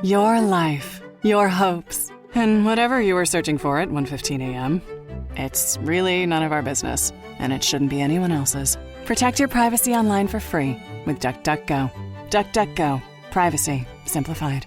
Your life, your hopes, and whatever you were searching for at 1:15 a.m. It's really none of our business, and it shouldn't be anyone else's. Protect your privacy online for free with DuckDuckGo. DuckDuckGo. Privacy simplified.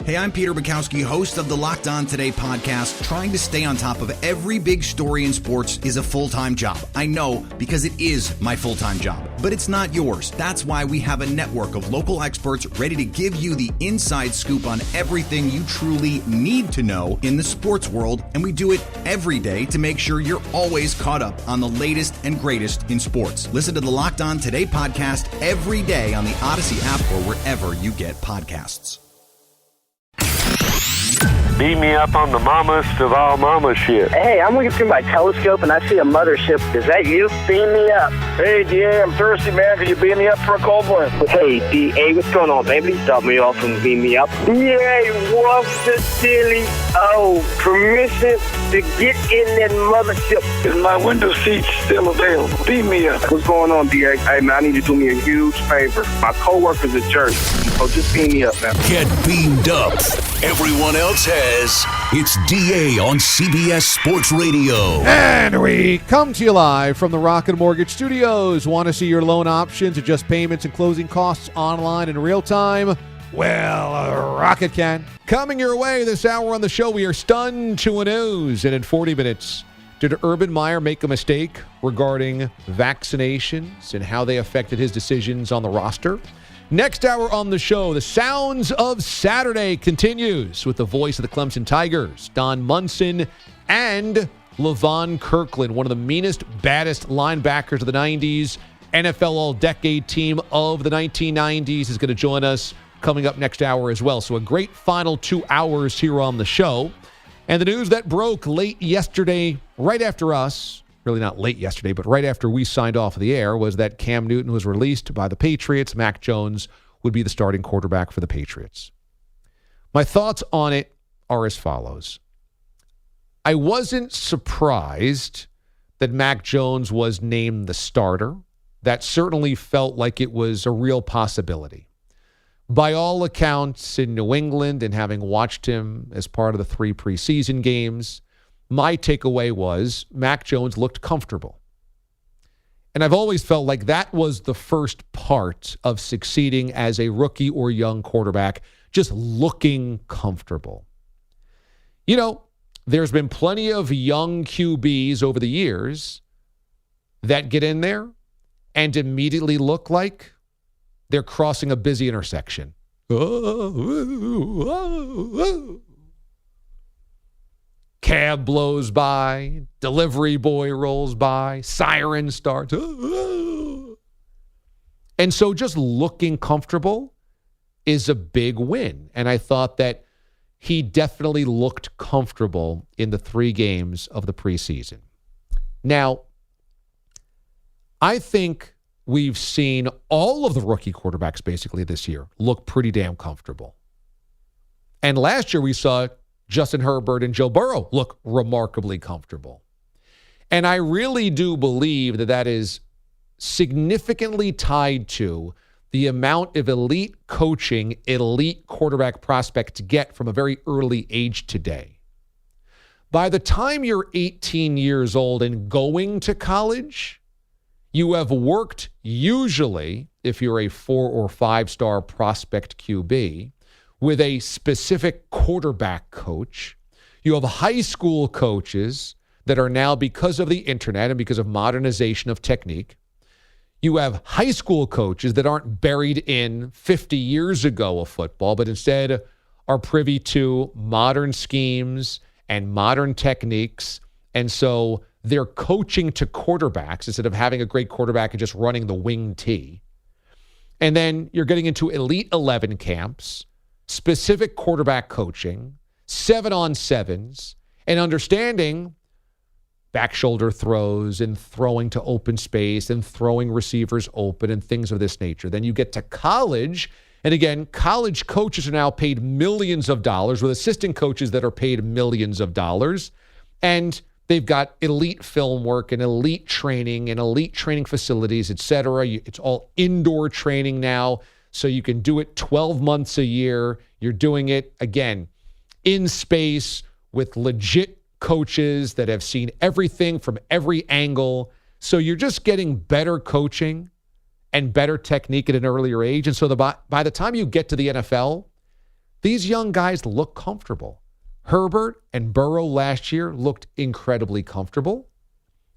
Hey, I'm Peter Bukowski, host of the Locked On Today podcast. Trying to stay on top of every big story in sports is a full-time job. I know, because it is my full-time job, but it's not yours. That's why we have a network of local experts ready to give you the inside scoop on everything you truly need to know in the sports world, and we do it every day to make sure you're always caught up on the latest and greatest in sports. Listen to the Locked On Today podcast every day on the Odyssey app or wherever you get podcasts. Beat me up on the mammast of all mama shit. Hey, I'm looking through my telescope and I see a mothership. Is that you? Beam me up. Hey, DA, I'm thirsty, man. Can you beam me up for a cold one? Hey, DA, what's going on, baby? Stop me off and beam me up. Yay, what's the dealie? Oh, permission to get in that mothership. Is my window seat still available? Beam me up. What's going on, DA? Hey, man, I need you to do me a huge favor. My coworker's a jerk, so just beam me up, man. Get beamed up. Everyone else has. It's DA on CBS Sports Radio. And we come to you live from the Rocket Mortgage Studios. Want to see your loan options, adjust payments and closing costs online in real time? Well, Rocket can. Coming your way this hour on the show, we are stunned to a news. And in 40 minutes, did Urban Meyer make a mistake regarding vaccinations and how they affected his decisions on the roster? Next hour on the show, the Sounds of Saturday continues with the voice of the Clemson Tigers, Don Munson, and Levon Kirkland, one of the meanest, baddest linebackers of the 90s, NFL All-Decade team of the 1990s, is going to join us coming up next hour as well. So a great final 2 hours here on the show. And the news that broke late yesterday, right after us, really not late yesterday, but right after we signed off of the air, was that Cam Newton was released by the Patriots. Mac Jones would be the starting quarterback for the Patriots. My thoughts on it are as follows. I wasn't surprised that Mac Jones was named the starter. That certainly felt like it was a real possibility. By all accounts, in New England, and having watched him as part of the 3 preseason games, my takeaway was Mac Jones looked comfortable. And I've always felt like that was the first part of succeeding as a rookie or young quarterback, just looking comfortable. You know, there's been plenty of young QBs over the years that get in there and immediately look like they're crossing a busy intersection. Cab blows by, delivery boy rolls by, siren starts. And so just looking comfortable is a big win. And I thought that he definitely looked comfortable in the 3 games of the preseason. Now, I think we've seen all of the rookie quarterbacks basically this year look pretty damn comfortable. And last year we saw Justin Herbert and Joe Burrow look remarkably comfortable. And I really do believe that that is significantly tied to the amount of elite coaching elite quarterback prospects get from a very early age today. By the time you're 18 years old and going to college, you have worked usually, if you're a 4 or 5-star prospect QB, with a specific quarterback coach. You have high school coaches that are now, because of the internet and because of modernization of technique, you have high school coaches that aren't buried in 50 years ago of football, but instead are privy to modern schemes and modern techniques. And so they're coaching to quarterbacks instead of having a great quarterback and just running the wing tee. And then you're getting into Elite 11 camps, specific quarterback coaching, 7-on-7s, and understanding back shoulder throws and throwing to open space and throwing receivers open and things of this nature. Then you get to college, and again, college coaches are now paid millions of dollars with assistant coaches that are paid millions of dollars, and they've got elite film work and elite training facilities, et cetera. It's all indoor training now. so you can do it 12 months a year. You're doing it, again, in space with legit coaches that have seen everything from every angle. So you're just getting better coaching and better technique at an earlier age. And so by the time you get to the NFL, these young guys look comfortable. Herbert and Burrow last year looked incredibly comfortable.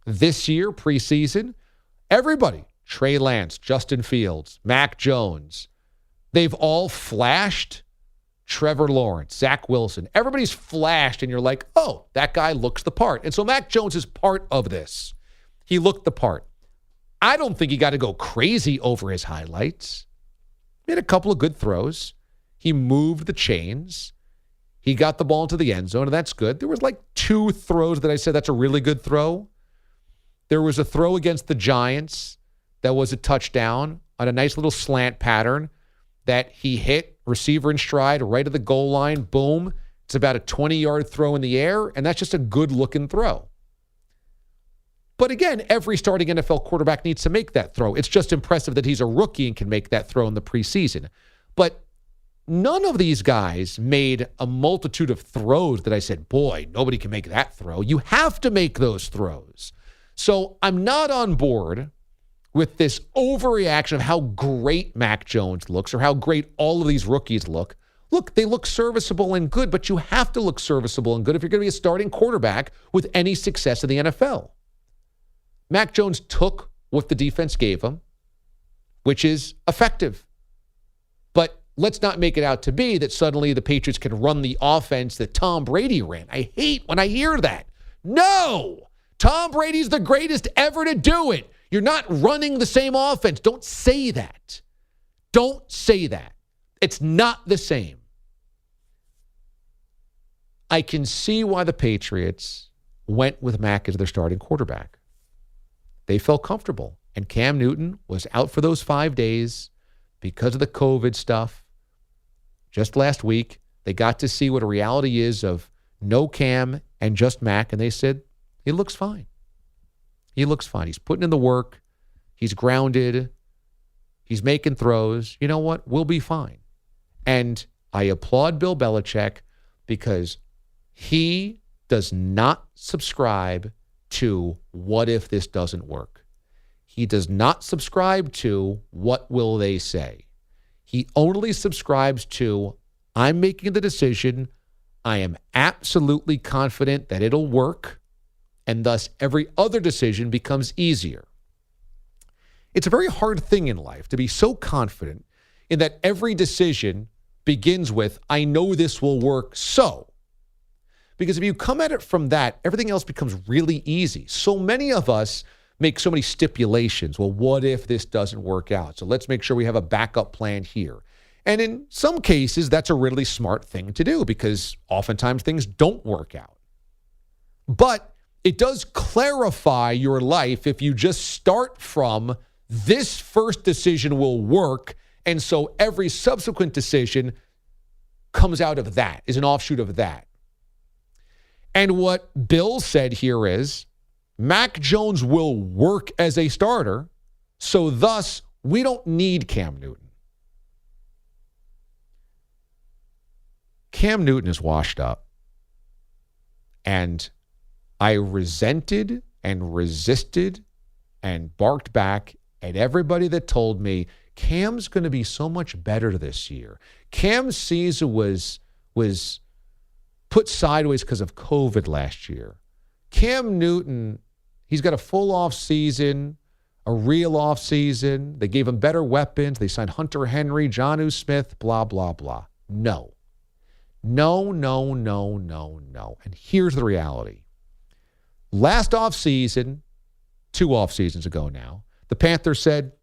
This year, preseason, everybody, Trey Lance, Justin Fields, Mac Jones, they've all flashed. Trevor Lawrence, Zach Wilson, everybody's flashed, and you're like, oh, that guy looks the part. And so Mac Jones is part of this. He looked the part. I don't think he got to go crazy over his highlights. He had a couple of good throws. He moved the chains. He got the ball into the end zone, and that's good. There was like 2 throws that I said that's a really good throw. There was a throw against the Giants that was a touchdown on a nice little slant pattern that he hit, receiver in stride, right at the goal line, boom. It's about a 20-yard throw in the air, and that's just a good-looking throw. But again, every starting NFL quarterback needs to make that throw. It's just impressive that he's a rookie and can make that throw in the preseason. But none of these guys made a multitude of throws that I said, boy, nobody can make that throw. You have to make those throws. So I'm not on board with this overreaction of how great Mac Jones looks or how great all of these rookies look. Look, they look serviceable and good, but you have to look serviceable and good if you're going to be a starting quarterback with any success in the NFL. Mac Jones took what the defense gave him, which is effective. But let's not make it out to be that suddenly the Patriots can run the offense that Tom Brady ran. I hate when I hear that. No! Tom Brady's the greatest ever to do it. You're not running the same offense. Don't say that. Don't say that. It's not the same. I can see why the Patriots went with Mac as their starting quarterback. They felt comfortable. And Cam Newton was out for those 5 days because of the COVID stuff. Just last week, they got to see what a reality is of no Cam and just Mac, and they said, he looks fine. He looks fine. He's putting in the work. He's grounded. He's making throws. You know what? We'll be fine. And I applaud Bill Belichick because he does not subscribe to what if this doesn't work. He does not subscribe to what will they say. He only subscribes to I'm making the decision. I am absolutely confident that it'll work. And thus, every other decision becomes easier. It's a very hard thing in life to be so confident in that every decision begins with, I know this will work, so. Because if you come at it from that, everything else becomes really easy. So many of us make so many stipulations. Well, what if this doesn't work out? So let's make sure we have a backup plan here. And in some cases, that's a really smart thing to do because oftentimes things don't work out. But it does clarify your life if you just start from this first decision will work, and so every subsequent decision comes out of that, is an offshoot of that. And what Bill said here is Mac Jones will work as a starter, so thus we don't need Cam Newton. Cam Newton is washed up, and I resented and resisted and barked back at everybody that told me Cam's going to be so much better this year. Cam's season was put sideways because of COVID last year. Cam Newton, he's got a full off season, a real off season. They gave him better weapons. They signed Hunter Henry, Jonnu Smith, blah, blah, blah. No. No, no, no, no, no. And here's the reality. Last offseason, 2 off seasons ago now, the Panthers said,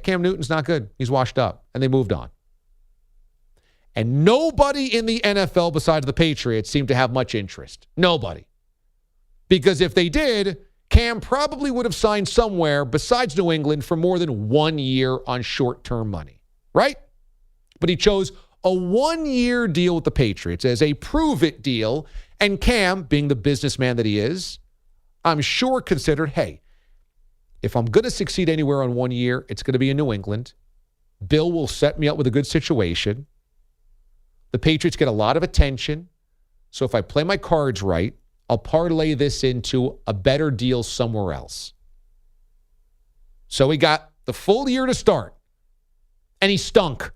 Cam Newton's not good. He's washed up. And they moved on. And nobody in the NFL besides the Patriots seemed to have much interest. Nobody. Because if they did, Cam probably would have signed somewhere besides New England for more than 1 year on short-term money. Right? But he chose a 1-year deal with the Patriots as a prove-it deal. And Cam, being the businessman that he is, I'm sure considered, hey, if I'm going to succeed anywhere on 1 year, it's going to be in New England. Bill will set me up with a good situation. The Patriots get a lot of attention. So if I play my cards right, I'll parlay this into a better deal somewhere else. So he got the full year to start, and he stunk.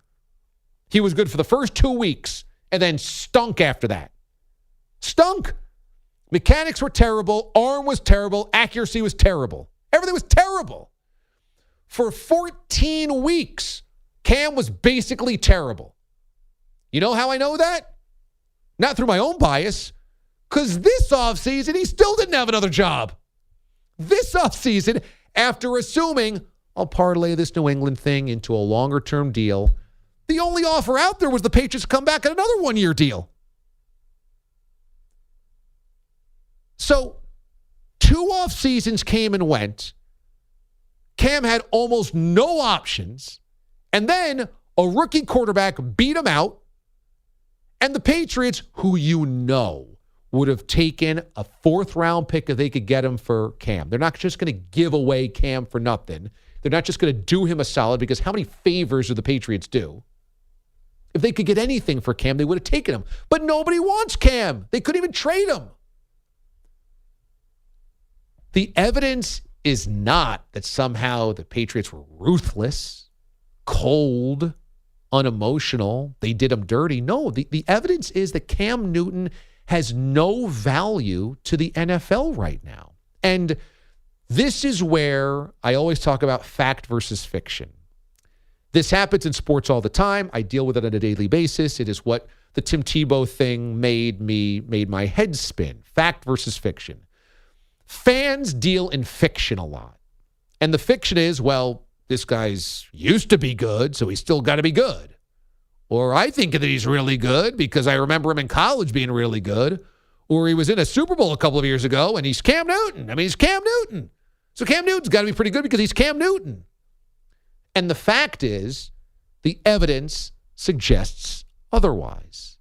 He was good for the first 2 weeks and then stunk after that. Stunk. Mechanics were terrible. Arm was terrible. Accuracy was terrible. Everything was terrible. For 14 weeks, Cam was basically terrible. You know how I know that? Not through my own bias, because this offseason, he still didn't have another job. This offseason, after assuming I'll parlay this New England thing into a longer-term deal, the only offer out there was the Patriots come back at another one-year deal. So 2 off seasons came and went. Cam had almost no options. And then a rookie quarterback beat him out. And the Patriots, who you know would have taken a 4th-round pick if they could get him for Cam. They're not just going to give away Cam for nothing. They're not just going to do him a solid, because how many favors do the Patriots do? If they could get anything for Cam, they would have taken him. But nobody wants Cam. They couldn't even trade him. The evidence is not that somehow the Patriots were ruthless, cold, unemotional. They did him dirty. No, the evidence is that Cam Newton has no value to the NFL right now. And this is where I always talk about fact versus fiction. This happens in sports all the time. I deal with it on a daily basis. It is what the Tim Tebow thing made my head spin. Fact versus fiction. Fans deal in fiction a lot. And the fiction is, well, this guy's used to be good, so he's still got to be good. Or I think that he's really good because I remember him in college being really good. Or he was in a Super Bowl a couple of years ago, and he's Cam Newton. I mean, he's Cam Newton. So Cam Newton's got to be pretty good because he's Cam Newton. And the fact is, the evidence suggests otherwise.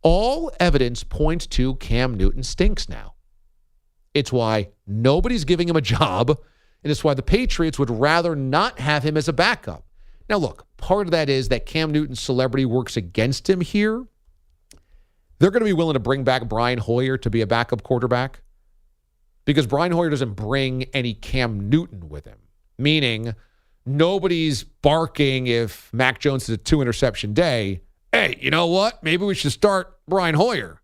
All evidence points to Cam Newton stinks now. It's why nobody's giving him a job, and it's why the Patriots would rather not have him as a backup. Now, look, part of that is that Cam Newton's celebrity works against him here. They're going to be willing to bring back Brian Hoyer to be a backup quarterback because Brian Hoyer doesn't bring any Cam Newton with him, meaning nobody's barking if Mac Jones is a 2-interception day. Hey, you know what? Maybe we should start Brian Hoyer.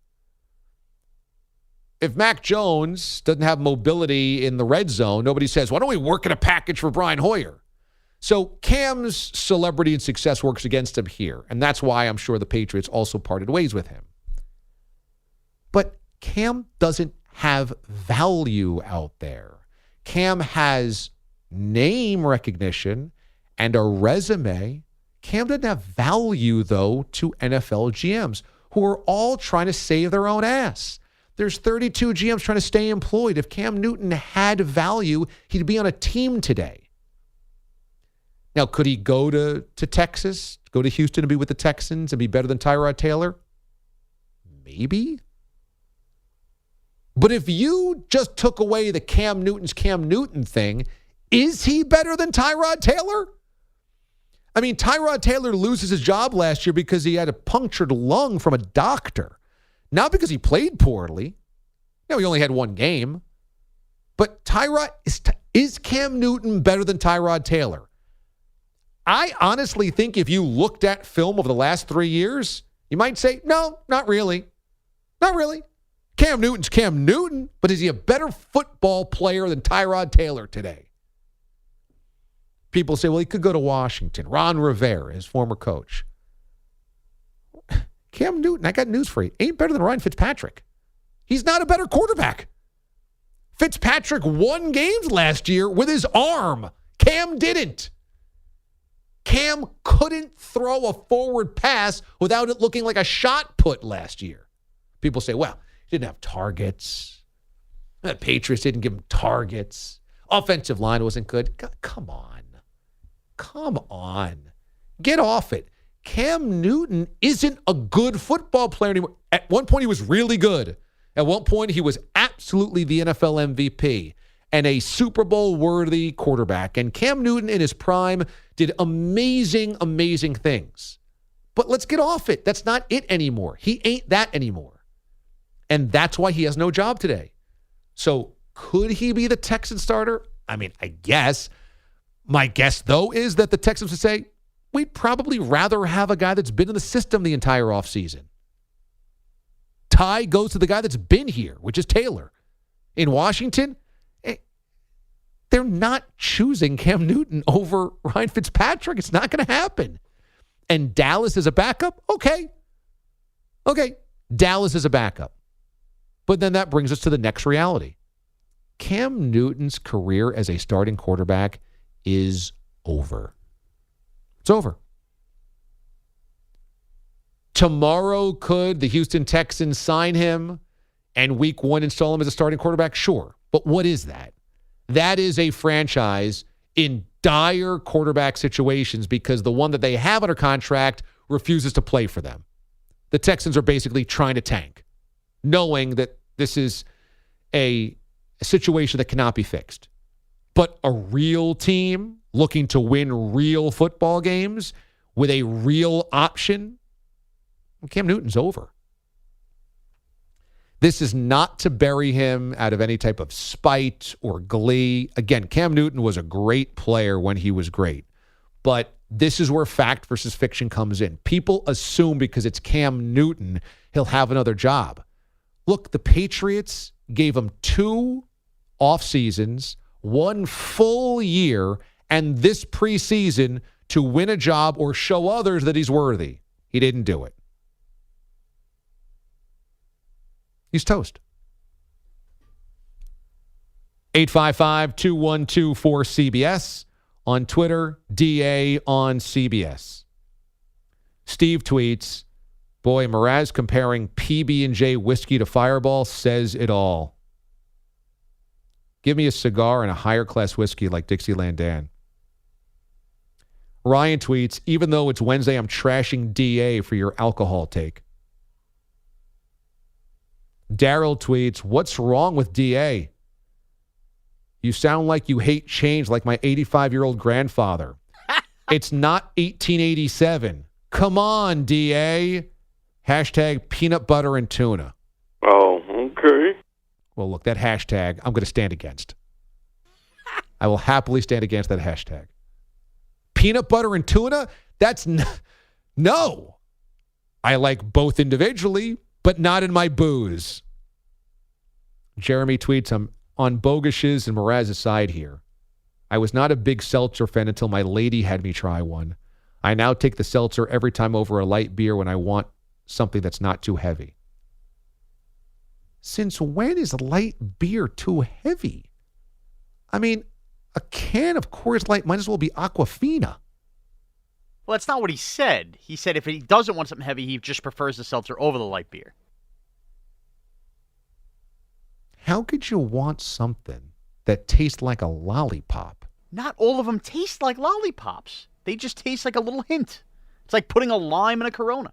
If Mac Jones doesn't have mobility in the red zone, nobody says, why don't we work in a package for Brian Hoyer? So Cam's celebrity and success works against him here, and that's why I'm sure the Patriots also parted ways with him. But Cam doesn't have value out there. Cam has name recognition and a resume. Cam doesn't have value, though, to NFL GMs who are all trying to save their own ass. There's 32 GMs trying to stay employed. If Cam Newton had value, he'd be on a team today. Now, could he go to Texas, go to Houston and be with the Texans and be better than Tyrod Taylor? Maybe. But if you just took away the Cam Newton's Cam Newton thing, is he better than Tyrod Taylor? I mean, Tyrod Taylor loses his job last year because he had a punctured lung from a doctor. Not because he played poorly. No, he only had one game. But Tyrod, is Cam Newton better than Tyrod Taylor? I honestly think if you looked at film over the last 3 years, you might say, no, not really. Not really. Cam Newton's Cam Newton, but is he a better football player than Tyrod Taylor today? People say, well, he could go to Washington. Ron Rivera, his former coach. Cam Newton, I got news for you, ain't better than Ryan Fitzpatrick. He's not a better quarterback. Fitzpatrick won games last year with his arm. Cam didn't. Cam couldn't throw a forward pass without it looking like a shot put last year. People say, well, he didn't have targets. The Patriots didn't give him targets. Offensive line wasn't good. Come on. Come on. Get off it. Cam Newton isn't a good football player anymore. At one point, he was really good. At one point, he was absolutely the NFL MVP. and a Super Bowl-worthy quarterback. And Cam Newton in his prime did amazing, amazing things. But let's get off it. That's not it anymore. He ain't that anymore. And that's why he has no job today. So could he be the Texans starter? I mean, I guess. My guess, though, is that the Texans would say, we'd probably rather have a guy that's been in the system the entire offseason. Tie goes to the guy that's been here, which is Taylor. In Washington, they're not choosing Cam Newton over Ryan Fitzpatrick. It's not going to happen. And Dallas is a backup? Okay. Dallas is a backup. But then that brings us to the next reality. Cam Newton's career as a starting quarterback is over. It's over. Tomorrow, could the Houston Texans sign him and week 1 install him as a starting quarterback? Sure. But what is that? That is a franchise in dire quarterback situations because the one that they have under contract refuses to play for them. The Texans are basically trying to tank, knowing that this is a situation that cannot be fixed. But a real team looking to win real football games with a real option, Cam Newton's over. This is not to bury him out of any type of spite or glee. Again, Cam Newton was a great player when he was great. But this is where fact versus fiction comes in. People assume because it's Cam Newton, he'll have another job. Look, the Patriots gave him 2 off seasons, 1 full year, and this preseason to win a job or show others that he's worthy. He didn't do it. He's toast. 855-212-4CBS. On Twitter, DA on CBS. Steve tweets, boy, Mraz comparing PB&J whiskey to Fireball says it all. Give me a cigar and a higher class whiskey like Dixieland Dan. Ryan tweets, even though it's Wednesday, I'm trashing DA for your alcohol take. Daryl tweets, what's wrong with DA? You sound like you hate change like my 85-year-old grandfather. It's not 1887. Come on, DA. Hashtag peanut butter and tuna. Oh, okay. Well, look, that hashtag I'm going to stand against. I will happily stand against that hashtag. Peanut butter and tuna? That's no. I like both individually, but not in my booze. Jeremy tweets, I'm on Bogus's and Mraz's side here. I was not a big seltzer fan until my lady had me try one. I now take the seltzer every time over a light beer when I want something that's not too heavy. Since when is light beer too heavy? I mean, a can of Coors Light might as well be Aquafina. Well, that's not what he said. He said if he doesn't want something heavy, he just prefers the seltzer over the light beer. How could you want something that tastes like a lollipop? Not all of them taste like lollipops. They just taste like a little hint. It's like putting a lime in a Corona.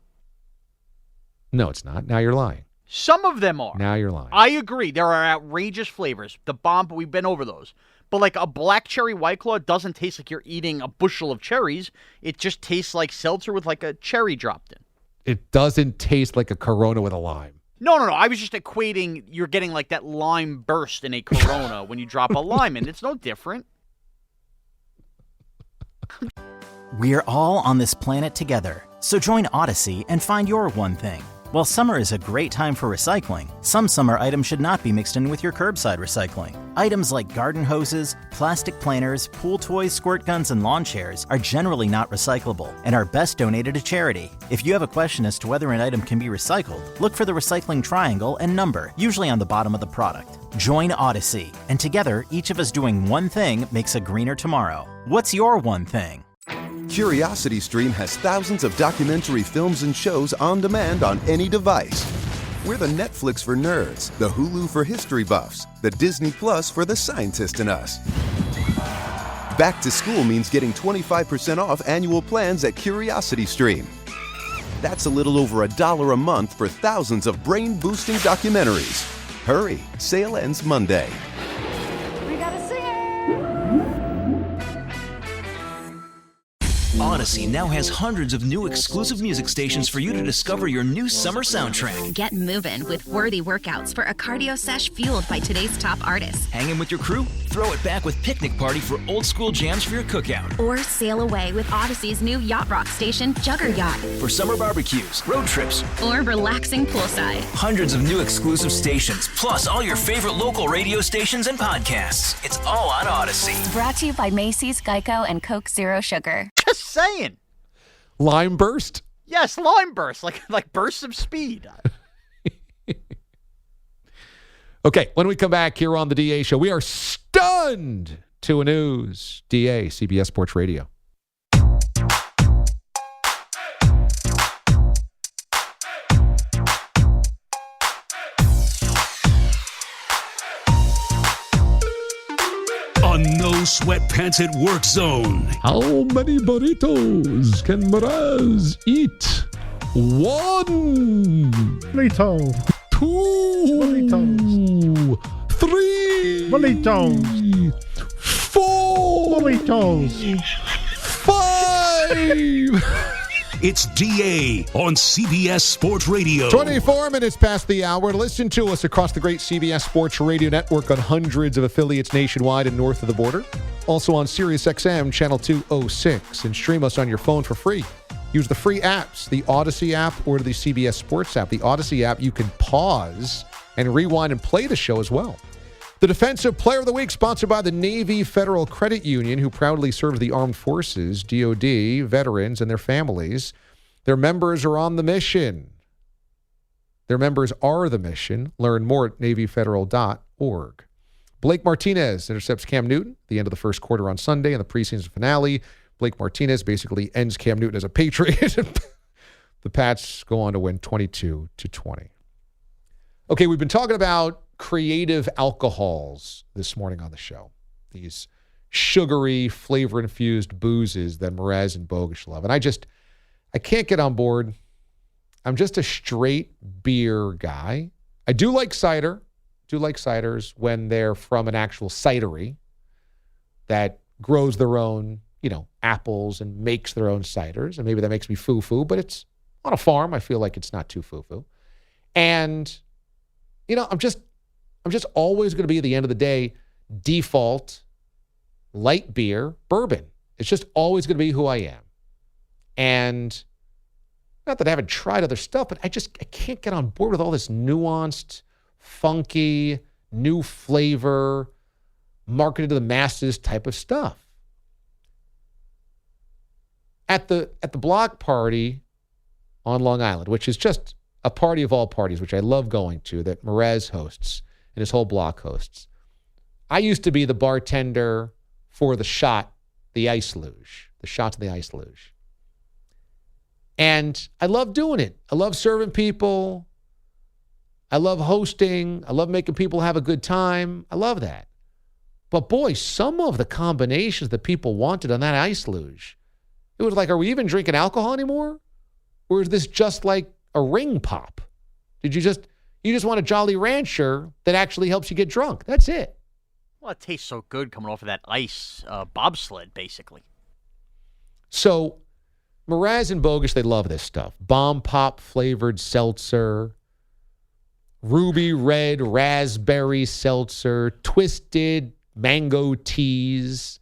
No, it's not. Now you're lying. Some of them are. Now you're lying. I agree. There are outrageous flavors. The bomb, but we've been over those. But like a black cherry White Claw doesn't taste like you're eating a bushel of cherries. It just tastes like seltzer with like a cherry dropped in. It doesn't taste like a Corona with a lime. No. I was just equating you're getting like that lime burst in a Corona when you drop a lime in. It's no different. We're all on this planet together. So join Odyssey and find your one thing. While summer is a great time for recycling, some summer items should not be mixed in with your curbside recycling. Items like garden hoses, plastic planters, pool toys, squirt guns, and lawn chairs are generally not recyclable and are best donated to charity. If you have a question as to whether an item can be recycled, look for the recycling triangle and number, usually on the bottom of the product. Join Odyssey, and together, each of us doing one thing makes a greener tomorrow. What's your one thing? CuriosityStream has thousands of documentary films and shows on demand on any device. We're the Netflix for nerds, the Hulu for history buffs, the Disney Plus for the scientist in us. Back to school means getting 25% off annual plans at CuriosityStream. That's a little over $1 a month for thousands of brain-boosting documentaries. Hurry, sale ends Monday. We got Odyssey now has hundreds of new exclusive music stations for you to discover your new summer soundtrack. Get moving with worthy workouts for a cardio sesh fueled by today's top artists. Hanging with your crew? Throw it back with Picnic Party for old school jams for your cookout. Or sail away with Odyssey's new yacht rock station, Jugger Yacht. For summer barbecues, road trips, or relaxing poolside. Hundreds of new exclusive stations, plus all your favorite local radio stations and podcasts. It's all on Odyssey. Brought to you by Macy's, Geico, and Coke Zero Sugar. Just saying. Lime burst? Yes, lime burst, like bursts of speed. Okay, when we come back here on the DA Show, we are stunned to a news. DA, CBS Sports Radio. A no sweatpants at work zone. How many burritos can Mraz eat? 1 burrito. 2 burritos. 3 burritos. 4 burritos. 5 It's DA on CBS Sports Radio. 24 minutes past the hour. Listen to us across the great CBS Sports Radio network on hundreds of affiliates nationwide and north of the border. Also on SiriusXM Channel 206, and stream us on your phone for free. Use the free apps, the Odyssey app or the CBS Sports app. The Odyssey app, you can pause and rewind and play the show as well. The Defensive Player of the Week, sponsored by the Navy Federal Credit Union, who proudly serves the armed forces, DOD, veterans, and their families. Their members are on the mission. Their members are the mission. Learn more at NavyFederal.org. Blake Martinez intercepts Cam Newton at the end of the first quarter on Sunday in the preseason finale. Blake Martinez basically ends Cam Newton as a Patriot. The Pats go on to win 22-20. Okay, we've been talking about creative alcohols this morning on the show. These sugary, flavor-infused boozes that Mraz and Bogusch love. And I can't get on board. I'm just a straight beer guy. I do like cider. Do like ciders when they're from an actual cidery that grows their own, apples and makes their own ciders. And maybe that makes me foo-foo, but it's on a farm. I feel like it's not too foo-foo. And, I'm just always going to be, at the end of the day, default light beer, bourbon. It's just always going to be who I am. And not that I haven't tried other stuff, but I can't get on board with all this nuanced, funky, new flavor, marketed to the masses type of stuff. At the block party on Long Island, which is just a party of all parties, which I love going to, that Mraz hosts and his whole block hosts. I used to be the bartender for the ice luge, the shots of the ice luge. And I love doing it. I love serving people. I love hosting. I love making people have a good time. I love that. But boy, some of the combinations that people wanted on that ice luge, it was like, are we even drinking alcohol anymore? Or is this just like a ring pop? You just want a Jolly Rancher that actually helps you get drunk? That's it. Well, it tastes so good coming off of that ice bobsled, basically. So Mraz and Bogusch, they love this stuff. Bomb Pop flavored seltzer, ruby red raspberry seltzer, twisted mango teas.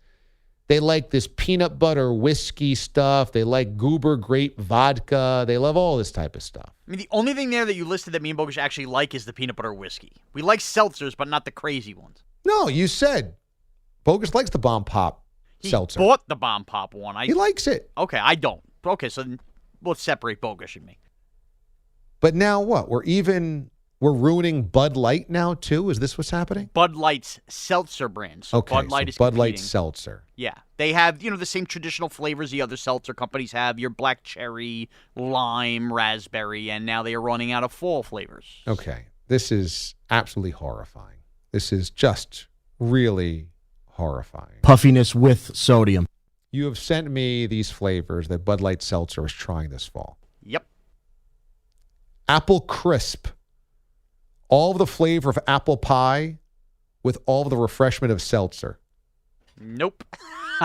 They like this peanut butter whiskey stuff. They like goober grape vodka. They love all this type of stuff. I mean, the only thing there that you listed that me and Bogusch actually like is the peanut butter whiskey. We like seltzers, but not the crazy ones. No, you said Bogusch likes the Bomb Pop seltzer. He bought the Bomb Pop one. He likes it. Okay, I don't. Okay, so let's separate Bogusch and me. But now what? We're ruining Bud Light now, too? Is this what's happening? Bud Light's seltzer brand. So okay, Bud Light is Bud competing. Light seltzer. Yeah. They have, the same traditional flavors the other seltzer companies have. Your black cherry, lime, raspberry, and now they are running out of fall flavors. Okay. This is absolutely horrifying. This is just really horrifying. Puffiness with sodium. You have sent me these flavors that Bud Light Seltzer is trying this fall. Yep. Apple Crisp. All of the flavor of apple pie with all of the refreshment of seltzer. Nope.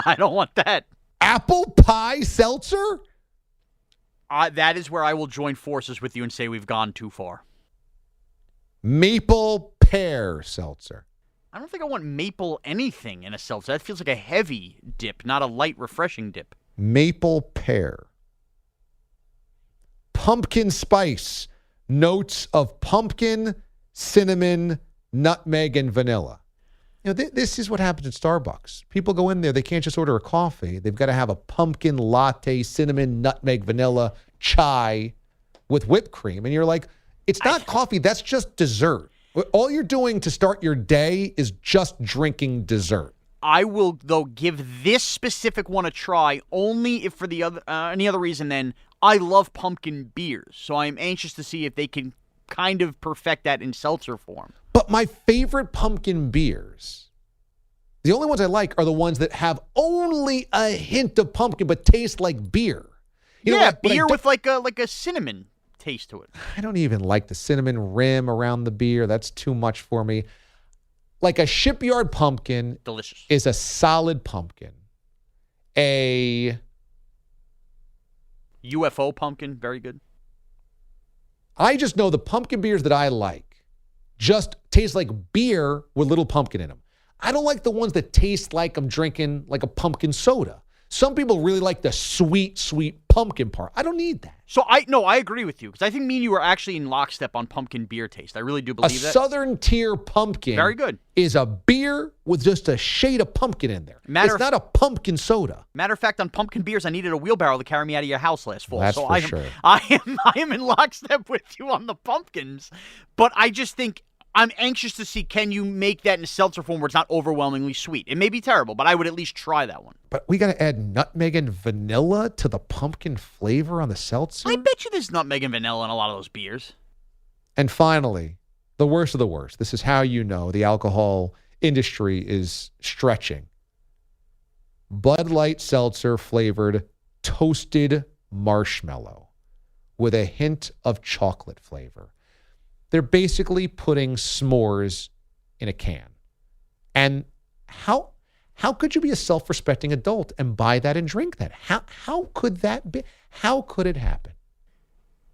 I don't want that. Apple pie seltzer? That is where I will join forces with you and say we've gone too far. Maple pear seltzer. I don't think I want maple anything in a seltzer. That feels like a heavy dip, not a light, refreshing dip. Maple pear. Pumpkin spice. Notes of pumpkin, cinnamon, nutmeg, and vanilla. You know, this is what happens at Starbucks. People go in there, they can't just order a coffee. They've got to have a pumpkin latte, cinnamon, nutmeg, vanilla, chai with whipped cream. And you're like, it's not coffee, that's just dessert. All you're doing to start your day is just drinking dessert. I will, though, give this specific one a try only if for the other any other reason than I love pumpkin beers. So I am anxious to see if they can kind of perfect that in seltzer form. But my favorite pumpkin beers, the only ones I like are the ones that have only a hint of pumpkin but taste like beer. You know, beer with like a cinnamon taste to it. I don't even like the cinnamon rim around the beer. That's too much for me. Like a Shipyard pumpkin delicious is a solid pumpkin. A UFO pumpkin, very good. I just know the pumpkin beers that I like just taste like beer with little pumpkin in them. I don't like the ones that taste like I'm drinking like a pumpkin soda. Some people really like the sweet, sweet pumpkin part. I don't need that. So I agree with you because I think me and you are actually in lockstep on pumpkin beer taste. I really do believe that. A Southern Tier pumpkin very good. Is a beer with just a shade of pumpkin in there. It's not a pumpkin soda. Matter of fact, on pumpkin beers, I needed a wheelbarrow to carry me out of your house last fall. That's so for sure. I am in lockstep with you on the pumpkins. But I just think I'm anxious to see, can you make that in a seltzer form where it's not overwhelmingly sweet? It may be terrible, but I would at least try that one. But we got to add nutmeg and vanilla to the pumpkin flavor on the seltzer? I bet you there's nutmeg and vanilla in a lot of those beers. And finally, the worst of the worst. This is how you know the alcohol industry is stretching. Bud Light seltzer flavored toasted marshmallow with a hint of chocolate flavor. They're basically putting s'mores in a can. And how could you be a self-respecting adult and buy that and drink that? How could that be? How could it happen?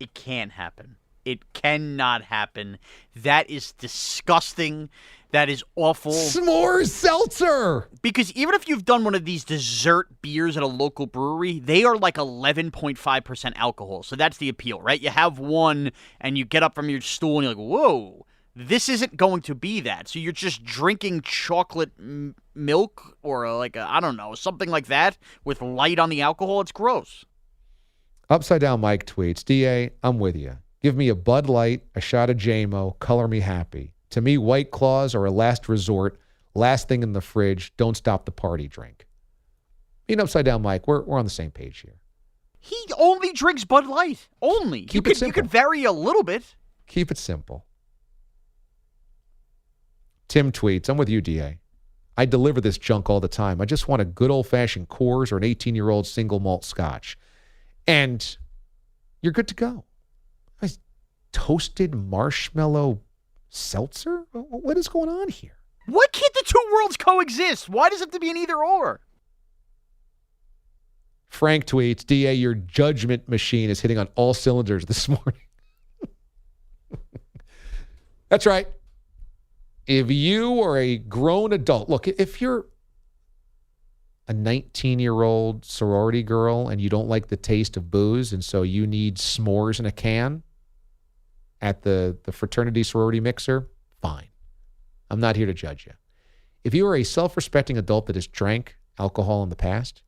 It can't happen. It cannot happen. That is disgusting. That is awful. S'mores seltzer! Because even if you've done one of these dessert beers at a local brewery, they are like 11.5% alcohol. So that's the appeal, right? You have one and you get up from your stool and you're like, whoa, this isn't going to be that. So you're just drinking chocolate milk or I don't know, something like that with light on the alcohol. It's gross. Upside Down Mike tweets, DA, I'm with you. Give me a Bud Light, a shot of JMO, color me happy. To me, White Claws are a last resort, last thing in the fridge, don't stop the party drink. Upside Down Mike, we're on the same page here. He only drinks Bud Light. Only. Keep it simple. You could vary a little bit. Keep it simple. Tim tweets, I'm with you, DA. I deliver this junk all the time. I just want a good old-fashioned Coors or an 18-year-old single malt scotch. And you're good to go. Toasted marshmallow seltzer? What is going on here? Why can't the two worlds coexist? Why does it have to be an either or? Frank tweets, DA, your judgment machine is hitting on all cylinders this morning. That's right. If you are a grown adult, look, if you're a 19-year-old sorority girl and you don't like the taste of booze and so you need s'mores in a can at the fraternity sorority mixer, fine. I'm not here to judge you. If you are a self-respecting adult that has drank alcohol in the past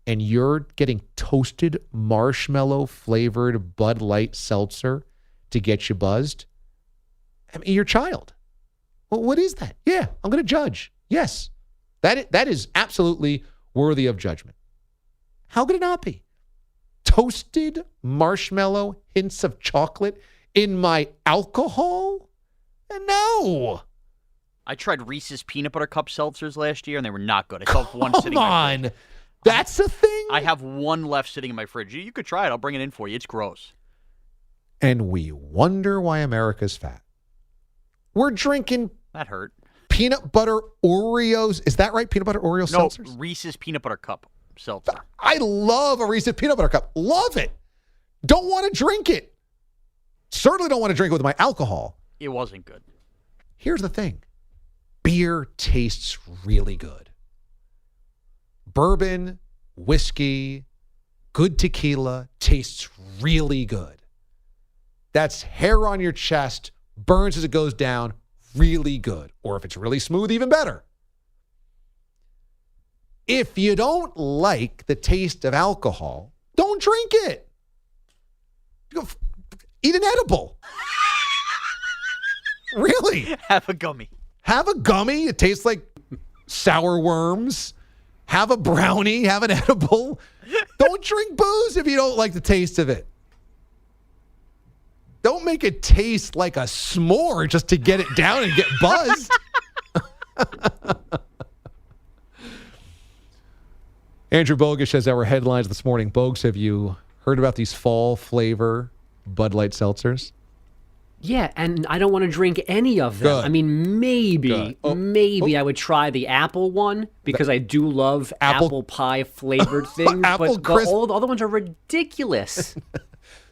and you're getting toasted marshmallow-flavored Bud Light seltzer to get you buzzed, I mean, you're a child. Well, what is that? Yeah, I'm going to judge. Yes, that is absolutely worthy of judgment. How could it not be? Toasted marshmallow, hints of chocolate in my alcohol? No. I tried Reese's peanut butter cup seltzers last year, and they were not good. I still have one sitting in my fridge. Come on. That's a thing? I have one left sitting in my fridge. You could try it. I'll bring it in for you. It's gross. And we wonder why America's fat. We're drinking... That hurt. Peanut butter Oreos. Is that right? Peanut butter Oreo seltzers? No, Reese's peanut butter cup. seltzer. I love a Reese's Peanut Butter Cup. Love it. Don't want to drink it. Certainly don't want to drink it with my alcohol. It wasn't good. Here's the thing. Beer tastes really good. Bourbon, whiskey, good tequila tastes really good. That's hair on your chest, burns as it goes down, really good. Or if it's really smooth, even better. If you don't like the taste of alcohol, don't drink it. Eat an edible. Really? Have a gummy. Have a gummy. It tastes like sour worms. Have a brownie. Have an edible. Don't drink booze if you don't like the taste of it. Don't make it taste like a s'more just to get it down and get buzzed. Andrew Bogusch has our headlines this morning. Bogusch, have you heard about these fall flavor Bud Light seltzers? Yeah, and I don't want to drink any of them. Good. I mean, maybe I would try the apple one because I do love apple pie flavored things. Apple but crisp. all the other ones are ridiculous.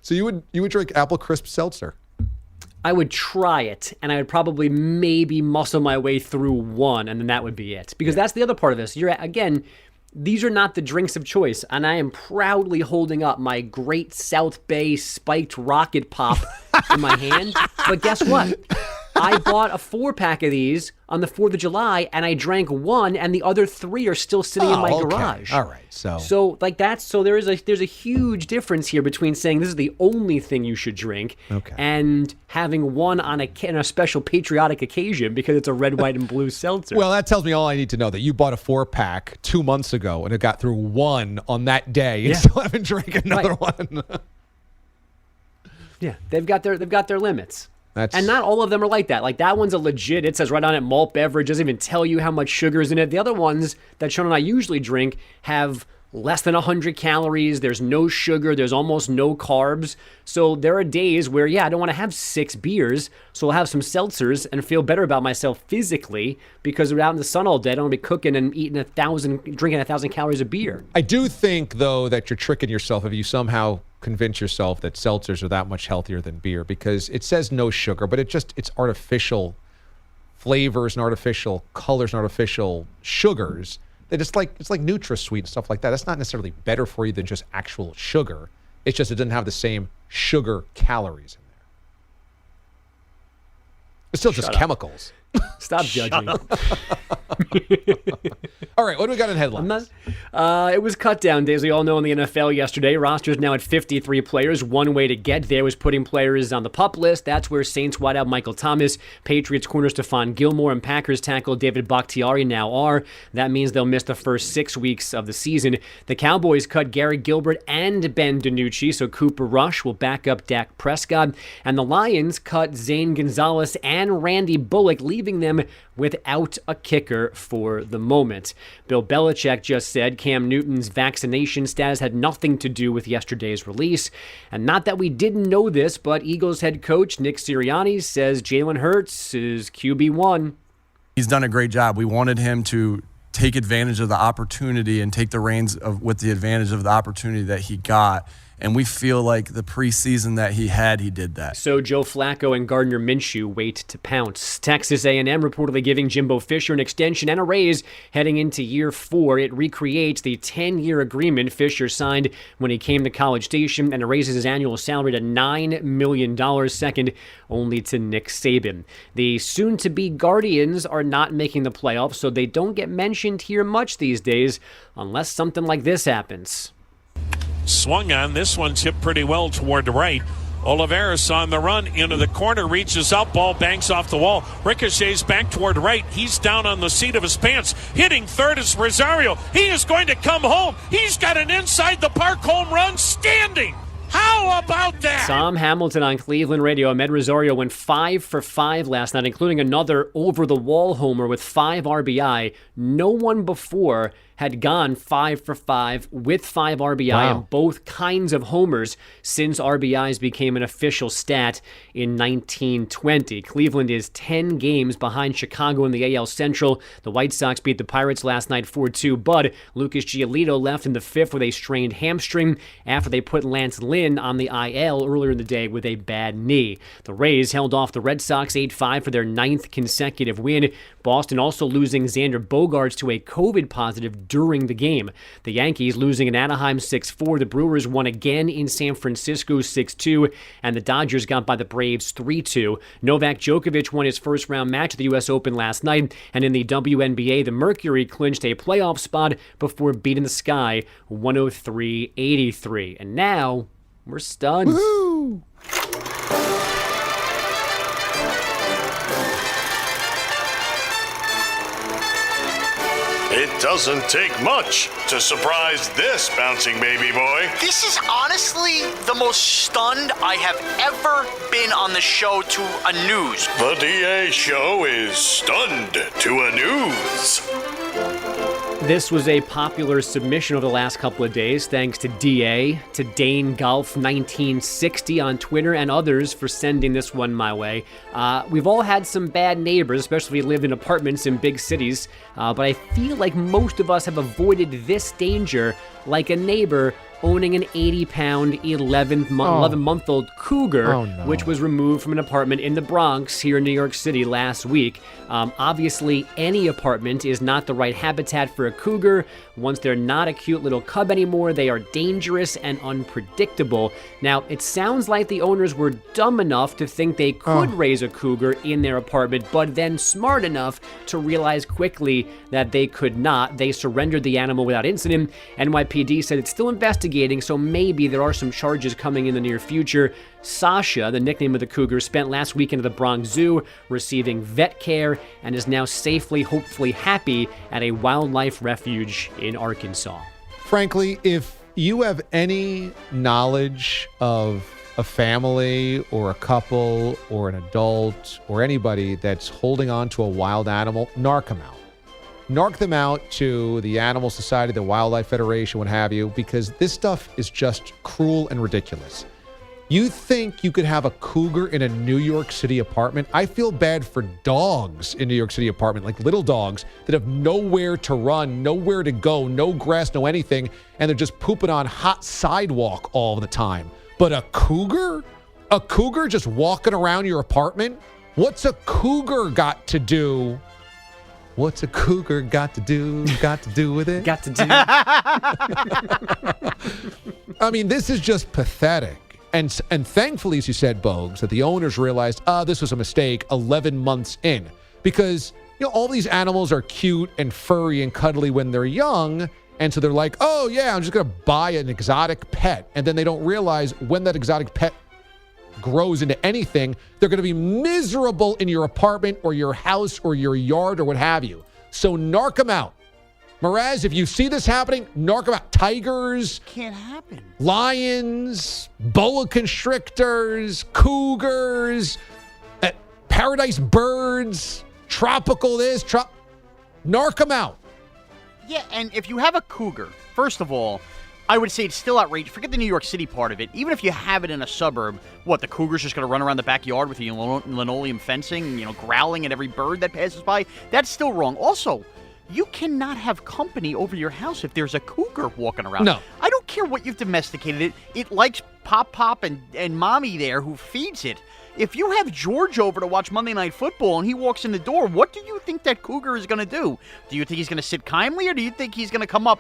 So you would drink apple crisp seltzer? I would try it, and I would probably maybe muscle my way through one, and then that would be it. Because that's the other part of this. These are not the drinks of choice, and I am proudly holding up my Great South Bay Spiked Rocket Pop in my hand. But guess what? I bought a 4-pack of these on the 4th of July, and I drank one, and the other 3 are still sitting in my garage. All right, So there's a huge difference here between saying this is the only thing you should drink and having one on a special patriotic occasion because it's a red, white, and blue seltzer. Well, that tells me all I need to know, that you bought a 4-pack 2 months ago and it got through one on that day and still haven't drank another one. Yeah, they've got their limits. And not all of them are like that. Like that one's a legit, it says right on it, malt beverage, doesn't even tell you how much sugar is in it. The other ones that Sean and I usually drink have less than 100 calories. There's no sugar. There's almost no carbs. So there are days where, I don't want to have 6 beers. So I'll have some seltzers and feel better about myself physically because we're out in the sun all day. I don't want to be cooking and drinking 1,000 calories of beer. I do think, though, that you're tricking yourself if you somehow convince yourself that seltzers are that much healthier than beer, because it says no sugar, but it's artificial flavors and artificial colors and artificial sugars. That it's like NutraSweet and stuff like that. That's not necessarily better for you than just actual sugar. It's just it doesn't have the same sugar calories in there. It's still just chemicals. Stop judging. All right, what do we got in headlines? It was cut down days, we all know, in the NFL yesterday. Roster's now at 53 players. One way to get there was putting players on the PUP list. That's where Saints wideout Michael Thomas, Patriots corner Stephon Gilmore, and Packers tackle David Bakhtiari now are. That means they'll miss the first 6 weeks of the season. The Cowboys cut Gary Gilbert and Ben DiNucci, so Cooper Rush will back up Dak Prescott. And the Lions cut Zane Gonzalez and Randy Bullock, leaving them without a kicker for the moment. Bill Belichick just said Cam Newton's vaccination status had nothing to do with yesterday's release. And not that we didn't know this, but Eagles head coach Nick Sirianni says Jalen Hurts is QB1. He's done a great job. We wanted him to take advantage of the opportunity and take the reins with the advantage of the opportunity that he got. And we feel like the preseason that he had, he did that. So Joe Flacco and Gardner Minshew wait to pounce. Texas A&M reportedly giving Jimbo Fisher an extension and a raise heading into year 4. It recreates the 10-year agreement Fisher signed when he came to College Station and it raises his annual salary to $9 million, second only to Nick Saban. The soon-to-be Guardians are not making the playoffs, so they don't get mentioned here much these days unless something like this happens. Swung on. This one's hit pretty well toward the right. Oliveras on the run into the corner, reaches up, ball banks off the wall. Ricochets back toward right. He's down on the seat of his pants. Hitting third is Rosario. He is going to come home. He's got an inside the park home run standing. How about that? Tom Hamilton on Cleveland radio. Ahmed Rosario went 5 for 5 last night, including another over-the-wall homer with 5 RBI. No one before had gone 5 for 5 with 5 RBI and both kinds of homers since RBIs became an official stat in 1920. Cleveland is 10 games behind Chicago in the AL Central. The White Sox beat the Pirates last night 4-2, but Lucas Giolito left in the 5th with a strained hamstring after they put Lance Lynn on the IL earlier in the day with a bad knee. The Rays held off the Red Sox 8-5 for their 9th consecutive win. Boston also losing Xander Bogaerts to a COVID positive during the game. The Yankees losing in Anaheim 6-4. The Brewers won again in San Francisco 6-2. And the Dodgers got by the Braves 3-2. Novak Djokovic won his first round match at the U.S. Open last night. And in the WNBA, the Mercury clinched a playoff spot before beating the Sky 103-83. And now we're stunned. Woo-hoo! It doesn't take much to surprise this bouncing baby boy. This is honestly the most stunned I have ever been on the show to a news. The DA show is stunned to a news. This was a popular submission over the last couple of days, thanks to DA, to Dane Golf 1960 on Twitter, and others for sending this one my way. We've all had some bad neighbors, especially if we lived in apartments in big cities, but I feel like most of us have avoided this danger, like a neighbor owning an 80-pound, 11-month-old cougar, which was removed from an apartment in the Bronx here in New York City last week. Obviously, any apartment is not the right habitat for a cougar. Once they're not a cute little cub anymore, they are dangerous and unpredictable. Now, it sounds like the owners were dumb enough to think they could raise a cougar in their apartment, but then smart enough to realize quickly that they could not. They surrendered the animal without incident. NYPD said it's still investigating, so maybe there are some charges coming in the near future. Sasha, the nickname of the cougar, spent last weekend at the Bronx Zoo receiving vet care and is now safely, hopefully happy at a wildlife refuge in Arkansas. Frankly, if you have any knowledge of a family or a couple or an adult or anybody that's holding on to a wild animal, narc them out. Narc them out to the Animal Society, the Wildlife Federation, what have you, because this stuff is just cruel and ridiculous. You think you could have a cougar in a New York City apartment? I feel bad for dogs in New York City apartment, like little dogs that have nowhere to run, nowhere to go, no grass, no anything, and they're just pooping on hot sidewalk all the time. But a cougar? A cougar just walking around your apartment? What's a cougar got to do? What's a cougar got to do with it? Got to do. I mean, this is just pathetic. And thankfully, as you said, Bogues, that the owners realized, this was a mistake 11 months in. Because, all these animals are cute and furry and cuddly when they're young. And so they're like, oh, yeah, I'm just going to buy an exotic pet. And then they don't realize when that exotic pet grows into anything, they're going to be miserable in your apartment or your house or your yard or what have you. So narc them out. Mraz, if you see this happening, narc them out. Tigers. Can't happen. Lions, boa constrictors, cougars, paradise birds, tropical this, narc them out. Yeah, and if you have a cougar, first of all, I would say it's still outrageous. Forget the New York City part of it. Even if you have it in a suburb, what, the cougar's just going to run around the backyard with the linoleum fencing, growling at every bird that passes by? That's still wrong. Also, you cannot have company over your house if there's a cougar walking around. No. I don't care what you've domesticated it. It likes Pop and Mommy there who feeds it. If you have George over to watch Monday Night Football and he walks in the door, what do you think that cougar is going to do? Do you think he's going to sit kindly, or do you think he's going to come up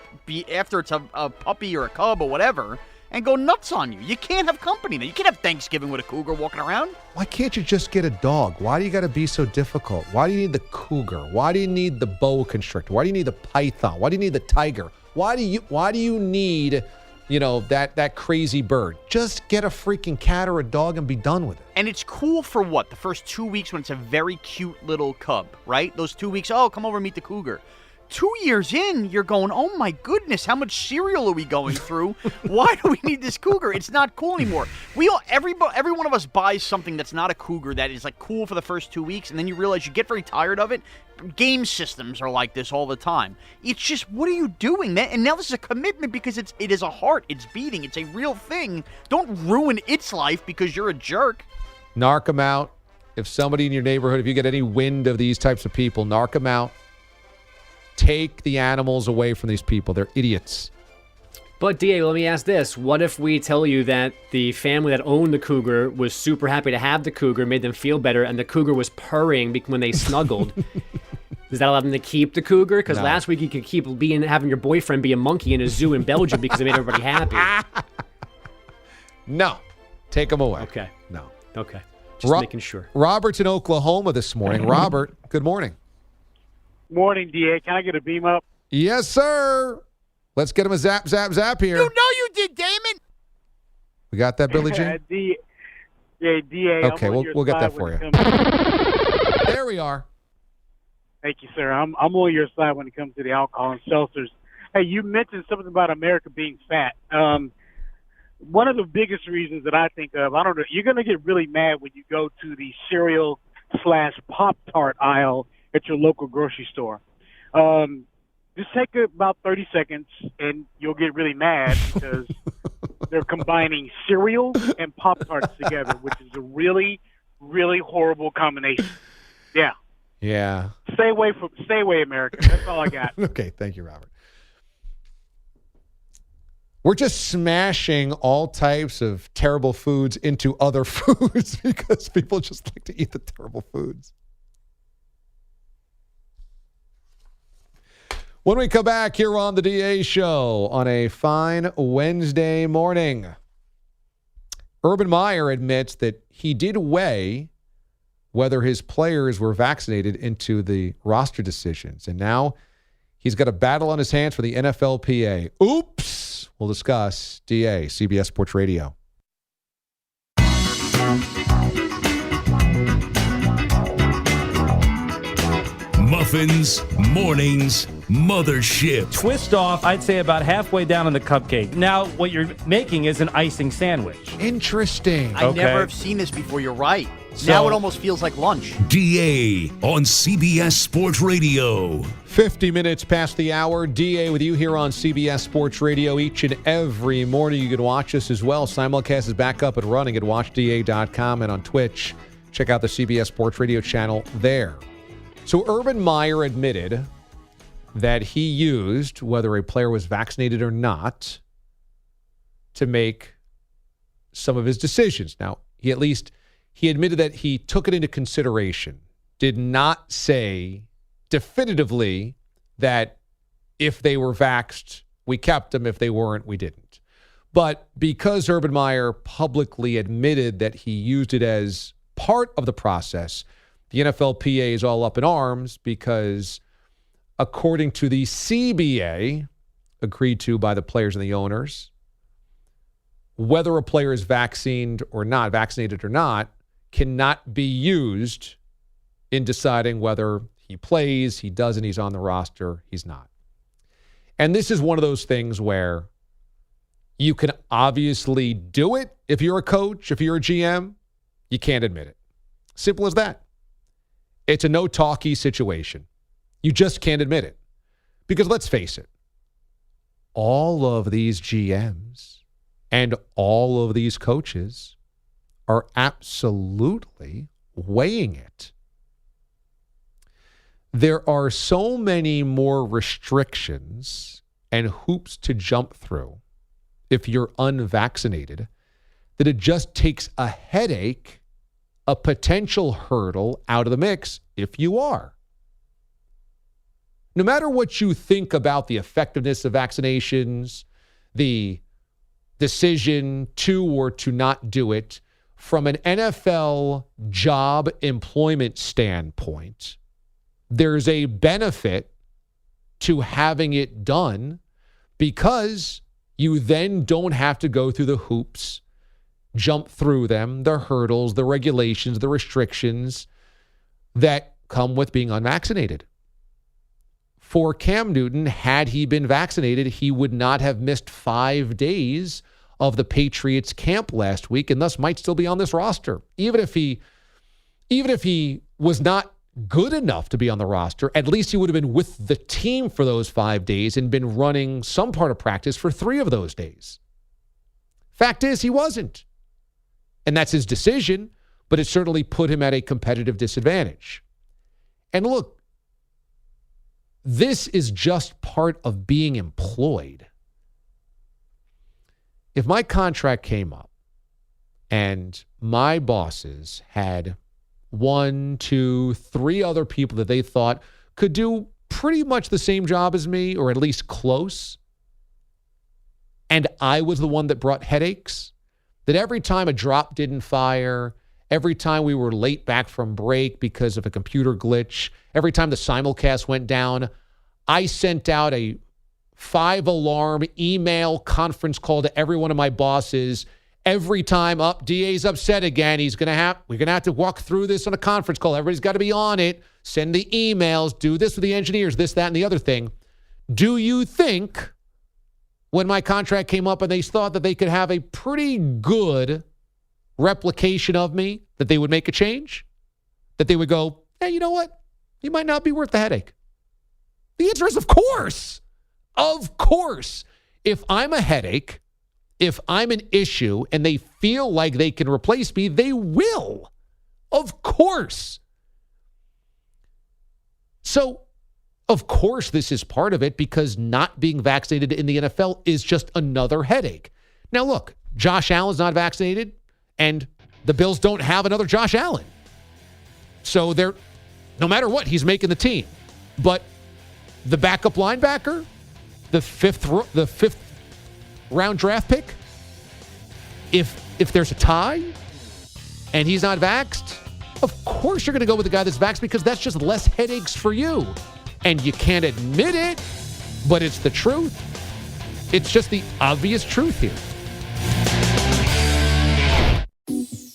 after it's a puppy or a cub or whatever and go nuts on you? You can't have company now. You can't have Thanksgiving with a cougar walking around. Why can't you just get a dog? Why do you got to be so difficult? Why do you need the cougar? Why do you need the boa constrictor? Why do you need the python? Why do you need the tiger? Why do you need that crazy bird? Just get a freaking cat or a dog and be done with it. And it's cool for what? The first 2 weeks when it's a very cute little cub, right? Those 2 weeks, oh, come over and meet the cougar. 2 years in, you're going, oh my goodness, how much cereal are we going through? Why do we need this cougar? It's not cool anymore. Every one of us buys something that's not a cougar that is like cool for the first 2 weeks, and then you realize you get very tired of it. Game systems are like this all the time. It's just, what are you doing, man? And now this is a commitment because it is a heart. It's beating. It's a real thing. Don't ruin its life because you're a jerk. Narc them out. If somebody in your neighborhood, if you get any wind of these types of people, narc them out. Take the animals away from these people. They're idiots. But, DA, let me ask this. What if we tell you that the family that owned the cougar was super happy to have the cougar, made them feel better, and the cougar was purring when they snuggled? Does that allow them to keep the cougar? Because last week you could keep having your boyfriend be a monkey in a zoo in Belgium because it made everybody happy. No. Take them away. Okay. No. Okay. Just making sure. Robert's in Oklahoma this morning. Robert, good morning. Morning, DA. Can I get a beam up? Yes, sir. Let's get him a zap, zap, zap here. You know you did, damn it. We got that, Billie Jean? DA. Okay, we'll get that for you. There we are. Thank you, sir. I'm on your side when it comes to the alcohol and seltzers. Hey, you mentioned something about America being fat. One of the biggest reasons that I think of, I don't know, you're going to get really mad when you go to the cereal/Pop-Tart aisle at your local grocery store. Just take about 30 seconds, and you'll get really mad because they're combining cereal and Pop-Tarts together, which is a really, really horrible combination. Yeah. Yeah. Stay away, America. That's all I got. Okay, thank you, Robert. We're just smashing all types of terrible foods into other foods because people just like to eat the terrible foods. When we come back here on the DA Show on a fine Wednesday morning, Urban Meyer admits that he did weigh whether his players were vaccinated into the roster decisions. And now he's got a battle on his hands for the NFLPA. Oops! We'll discuss. DA, CBS Sports Radio. Muffins, mornings, mothership. Twist off, I'd say about halfway down on the cupcake. Now, what you're making is an icing sandwich. Interesting. I never have seen this before. You're right. Now it almost feels like lunch. DA on CBS Sports Radio. 50 minutes past the hour. DA with you here on CBS Sports Radio each and every morning. You can watch us as well. Simulcast is back up and running at watchda.com and on Twitch. Check out the CBS Sports Radio channel there. So Urban Meyer admitted that he used whether a player was vaccinated or not to make some of his decisions. Now, he admitted that he took it into consideration, did not say definitively that if they were vaxxed, we kept them. If they weren't, we didn't. But because Urban Meyer publicly admitted that he used it as part of the process, the NFLPA is all up in arms because according to the CBA, agreed to by the players and the owners, whether a player is vaccinated or not, cannot be used in deciding whether he plays, he doesn't, he's on the roster, he's not. And this is one of those things where you can obviously do it if you're a coach, if you're a GM, you can't admit it. Simple as that. It's a no-talkie situation. You just can't admit it. Because let's face it, all of these GMs and all of these coaches are absolutely weighing it. There are so many more restrictions and hoops to jump through if you're unvaccinated that it just takes a headache, a potential hurdle out of the mix if you are. No matter what you think about the effectiveness of vaccinations, the decision to or to not do it, from an NFL job employment standpoint, there's a benefit to having it done because you then don't have to go through the hoops, jump through them, the hurdles, the regulations, the restrictions that come with being unvaccinated. for Cam Newton, had he been vaccinated, he would not have missed 5 days of the Patriots camp last week and thus might still be on this roster. Even if he was not good enough to be on the roster, at least he would have been with the team for those 5 days and been running some part of practice for 3 of those days. Fact is, he wasn't. And that's his decision, but it certainly put him at a competitive disadvantage. And look, this is just part of being employed. If my contract came up and my bosses had 1, 2, 3 other people that they thought could do pretty much the same job as me, or at least close, and I was the one that brought headaches, that every time a drop didn't fire, every time we were late back from break because of a computer glitch, every time the simulcast went down, I sent out a 5-alarm email conference call to every one of my bosses. Every time DA's upset again, we're going to have to walk through this on a conference call. Everybody's got to be on it. Send the emails, do this with the engineers, this, that, and the other thing. Do you think when my contract came up and they thought that they could have a pretty good replication of me, that they would make a change? That they would go, hey, you know what? You might not be worth the headache. The answer is of course. Of course. If I'm a headache, if I'm an issue and they feel like they can replace me, they will. Of course. So, of course, this is part of it, because not being vaccinated in the NFL is just another headache. Now, look, Josh Allen's not vaccinated, and the Bills don't have another Josh Allen. So no matter what, he's making the team. But the backup linebacker, the fifth round draft pick, if there's a tie and he's not vaxxed, of course you're going to go with the guy that's vaxxed, because that's just less headaches for you. And you can't admit it, but it's the truth. It's just the obvious truth here.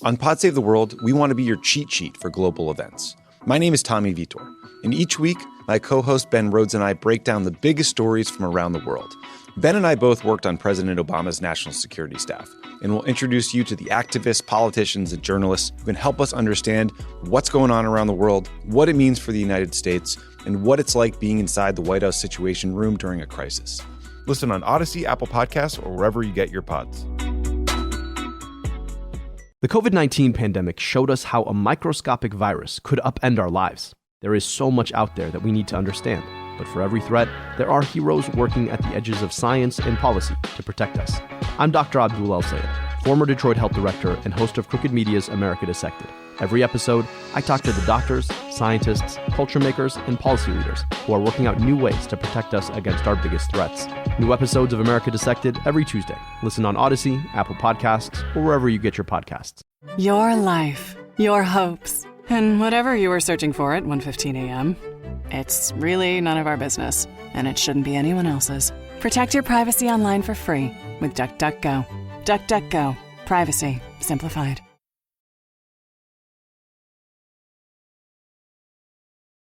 On Pod Save the World, we want to be your cheat sheet for global events. My name is Tommy Vitor, and each week, my co-host Ben Rhodes and I break down the biggest stories from around the world. Ben and I both worked on President Obama's national security staff, and we'll introduce you to the activists, politicians, and journalists who can help us understand what's going on around the world, what it means for the United States, and what it's like being inside the White House Situation Room during a crisis. Listen on Odyssey, Apple Podcasts, or wherever you get your pods. The COVID-19 pandemic showed us how a microscopic virus could upend our lives. There is so much out there that we need to understand. But for every threat, there are heroes working at the edges of science and policy to protect us. I'm Dr. Abdul El-Sayed, former Detroit Health Director and host of Crooked Media's America Dissected. Every episode, I talk to the doctors, scientists, culture makers, and policy leaders who are working out new ways to protect us against our biggest threats. New episodes of America Dissected every Tuesday. Listen on Odyssey, Apple Podcasts, or wherever you get your podcasts. Your life, your hopes, and whatever you were searching for at 1:15 a.m., it's really none of our business, and it shouldn't be anyone else's. Protect your privacy online for free with DuckDuckGo. DuckDuckGo. Privacy simplified.